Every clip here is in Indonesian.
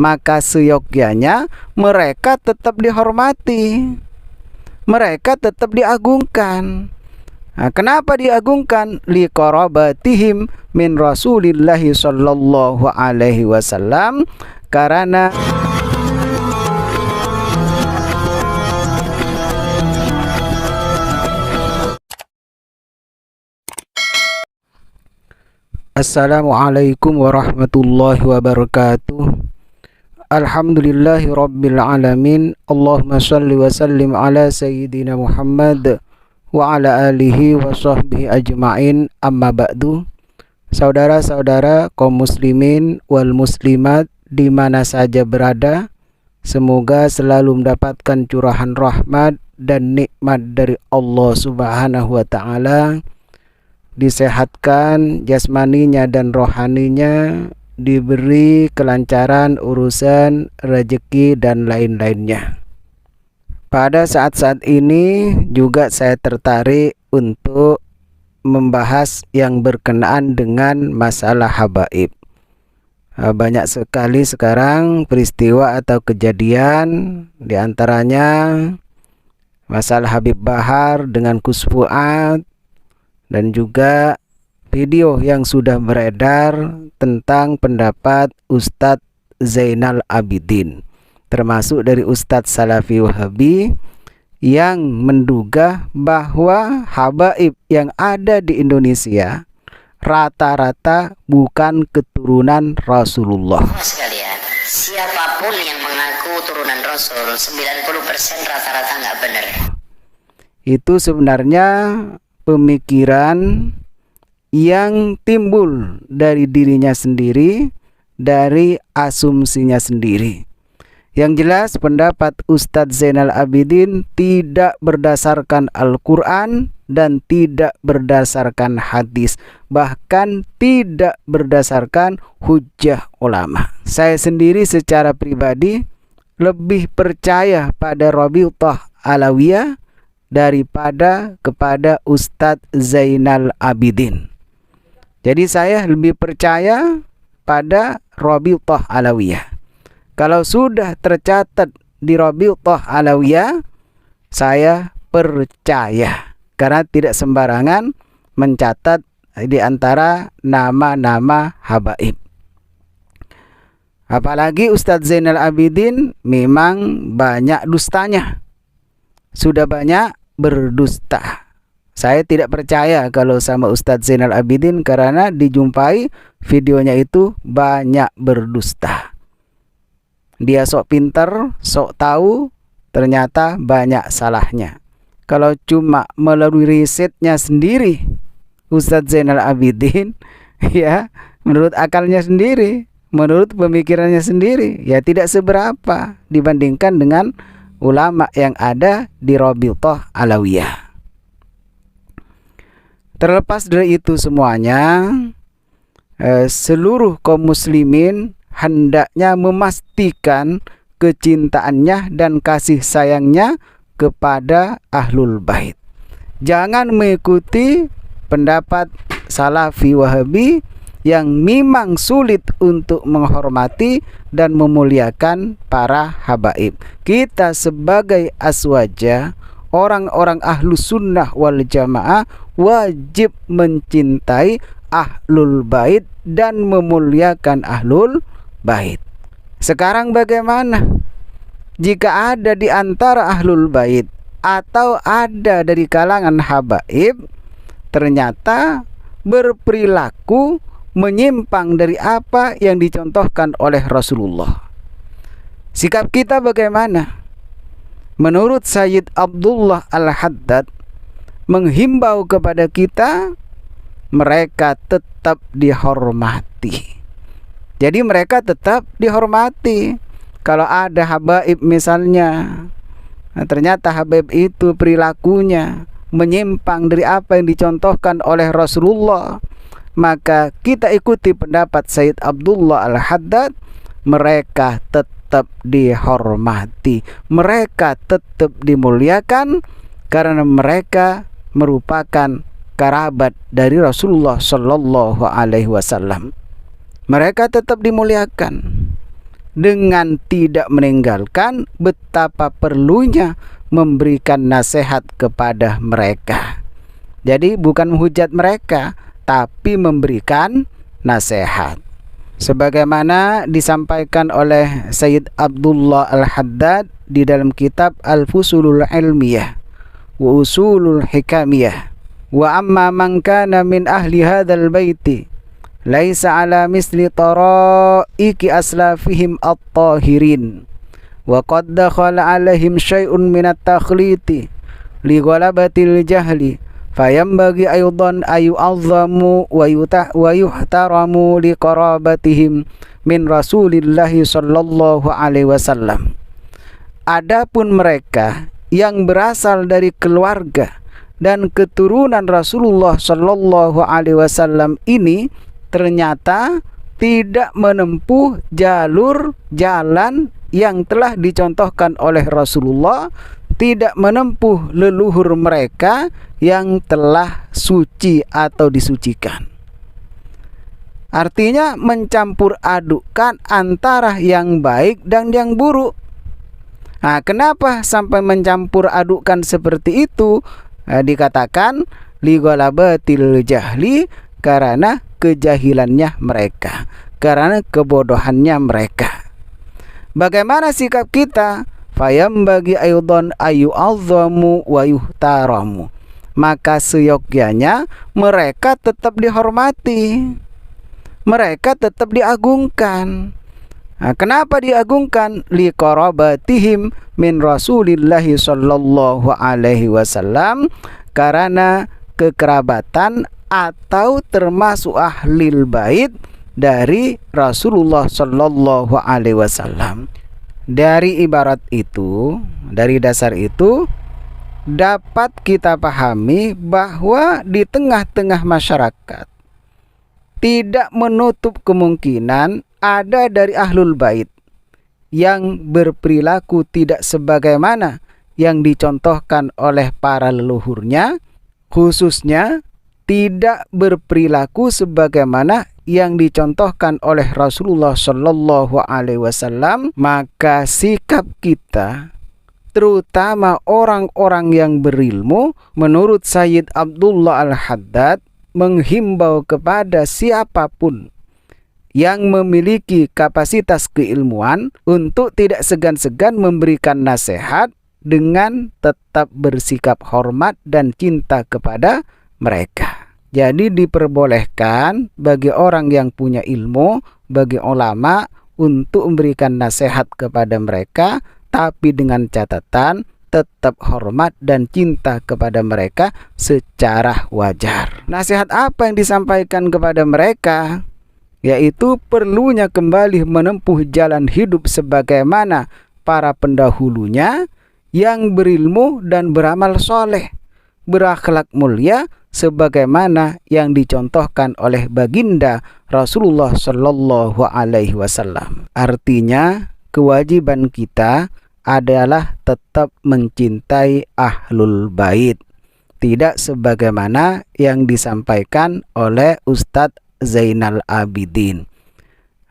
maka seyogyanya mereka tetap dihormati, mereka tetap diagungkan. Nah, kenapa diagungkan? Liqarabatihim min Rasulillahi sallallahu alaihi wasallam, karena Assalamualaikum warahmatullahi wabarakatuh. Alhamdulillahi rabbil alamin. Allahumma salli wa sallim ala sayyidina Muhammad wa ala alihi wa sahbihi ajma'in, amma ba'du. Saudara-saudara kaum muslimin wal muslimat di mana saja berada, semoga selalu mendapatkan curahan rahmat dan nikmat dari Allah subhanahu wa ta'ala, disehatkan jasmaninya dan rohaninya, diberi kelancaran urusan rezeki dan lain-lainnya. Pada saat-saat ini juga saya tertarik untuk membahas yang berkenaan dengan masalah habaib. Banyak sekali sekarang peristiwa atau kejadian, diantaranya masalah Habib Bahar dengan Gus Fuad, dan juga video yang sudah beredar tentang pendapat Ustadz Zainal Abidin, termasuk dari Ustadz Salafi Wahabi, yang menduga bahwa habaib yang ada di Indonesia rata-rata bukan keturunan Rasulullah. Sekalian, siapapun yang mengaku turunan Rasul, 90% rata-rata nggak benar. Itu sebenarnya pemikiran yang timbul dari dirinya sendiri, dari asumsinya sendiri. Yang jelas pendapat Ustadz Zainal Abidin tidak berdasarkan Al-Quran dan tidak berdasarkan hadis, bahkan tidak berdasarkan hujjah ulama. Saya sendiri secara pribadi lebih percaya pada Rabi'ah Alawiyah daripada kepada Ustadz Zainal Abidin. Jadi saya lebih percaya pada Rabi'ah Alawiyah. Kalau sudah tercatat di Rabi'ah Alawiyah, saya percaya, karena tidak sembarangan mencatat di antara nama-nama habaib. Apalagi Ustadz Zainal Abidin memang banyak dustanya, sudah banyak berdusta. Saya tidak percaya kalau sama Ustadz Zainal Abidin, karena dijumpai videonya itu banyak berdusta. Dia sok pinter, sok tahu, ternyata banyak salahnya. Kalau cuma melalui risetnya sendiri Ustadz Zainal Abidin, ya menurut akalnya sendiri, menurut pemikirannya sendiri, ya tidak seberapa dibandingkan dengan ulama yang ada di Rabi'ah Alawiyah. Terlepas dari itu semuanya, seluruh kaum muslimin hendaknya memastikan kecintaannya dan kasih sayangnya kepada Ahlul Bait. Jangan mengikuti pendapat Salafi Wahabi yang memang sulit untuk menghormati dan memuliakan para habaib. Kita sebagai aswaja, orang-orang Ahlus Sunnah wal Jamaah, wajib mencintai Ahlul Bait dan memuliakan Ahlul Bait. Sekarang bagaimana jika ada di antara Ahlul Bait atau ada dari kalangan habaib ternyata berperilaku menyimpang dari apa yang dicontohkan oleh Rasulullah? Sikap kita bagaimana? Menurut Sayyid Abdullah Al-Haddad menghimbau kepada kita, mereka tetap dihormati. Jadi mereka tetap dihormati. Kalau ada habaib misalnya, ternyata habaib itu perilakunya menyimpang dari apa yang dicontohkan oleh Rasulullah, maka kita ikuti pendapat Sayyid Abdullah Al-Haddad, mereka tetap dihormati, mereka tetap dimuliakan, karena mereka merupakan kerabat dari Rasulullah Shallallahu Alaihi Wasallam. Mereka tetap dimuliakan. dengan tidak meninggalkan betapa perlunya memberikan nasihat kepada mereka. Jadi bukan menghujat mereka, tapi memberikan nasihat. Sebagaimana disampaikan oleh Sayyid Abdullah Al-Haddad di dalam kitab Al-Fusulul Ilmiyah wa Usulul Hikamiyah, wa amma man kana min ahli hadzal baiti laisa ala misli taraiki aslafihim at-tahirin wa qad dakhala alaihim syai'un min at-takhliti li ghalabatil jahli fayambagi aydan ayu'azzamu wa yuhtaramu liqarabatihim min Rasulillahi sallallahu alaihi wasallam. Adapun mereka yang berasal dari keluarga dan keturunan Rasulullah sallallahu alaihi wasallam ini ternyata tidak menempuh jalur jalan yang telah dicontohkan oleh Rasulullah, tidak menempuh leluhur mereka yang telah suci atau disucikan. Artinya mencampur adukkan antara yang baik dan yang buruk. Nah, kenapa sampai mencampur adukkan seperti itu? Dikatakan li ghalabatil jahli, karena kejahilannya mereka, karena kebodohannya mereka. Bagaimana sikap kita? Fayambagi aydan ayu'azzamu wa yuhtaramu, maka seyogyanya mereka tetap dihormati, mereka tetap diagungkan. Nah, kenapa diagungkan? Liqarabatihim min Rasulillahi sallallahu alaihi wasallam, karena kekerabatan atau termasuk ahlil bait dari Rasulullah sallallahu alaihi wasallam. Dari ibarat itu, dari dasar itu dapat kita pahami bahwa di tengah-tengah masyarakat tidak menutup kemungkinan ada dari ahlul bait yang berperilaku tidak sebagaimana yang dicontohkan oleh para leluhurnya, khususnya tidak berperilaku sebagaimana yang dicontohkan oleh Rasulullah sallallahu alaihi wasallam. Maka sikap kita, terutama orang-orang yang berilmu, menurut Sayyid Abdullah Al-Haddad, menghimbau kepada siapapun yang memiliki kapasitas keilmuan untuk tidak segan-segan memberikan nasihat dengan tetap bersikap hormat dan cinta kepada mereka. Jadi diperbolehkan bagi orang yang punya ilmu, bagi ulama, untuk memberikan nasihat kepada mereka, tapi dengan catatan tetap hormat dan cinta kepada mereka secara wajar. Nasihat apa yang disampaikan kepada mereka? Yaitu perlunya kembali menempuh jalan hidup sebagaimana para pendahulunya yang berilmu dan beramal soleh, berakhlak mulia sebagaimana yang dicontohkan oleh baginda Rasulullah sallallahu alaihi wasallam. Artinya kewajiban kita adalah tetap mencintai ahlul bait, tidak sebagaimana yang disampaikan oleh Ustadz Zainal Abidin.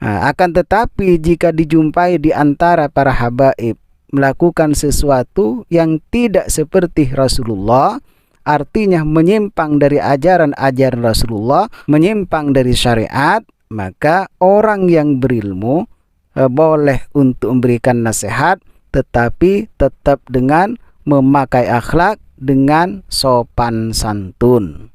Akan tetapi jika dijumpai di antara para habaib melakukan sesuatu yang tidak seperti Rasulullah, artinya menyimpang dari ajaran-ajaran Rasulullah, menyimpang dari syariat, maka orang yang berilmu boleh untuk memberikan nasihat, tetapi tetap dengan memakai akhlak, dengan sopan santun.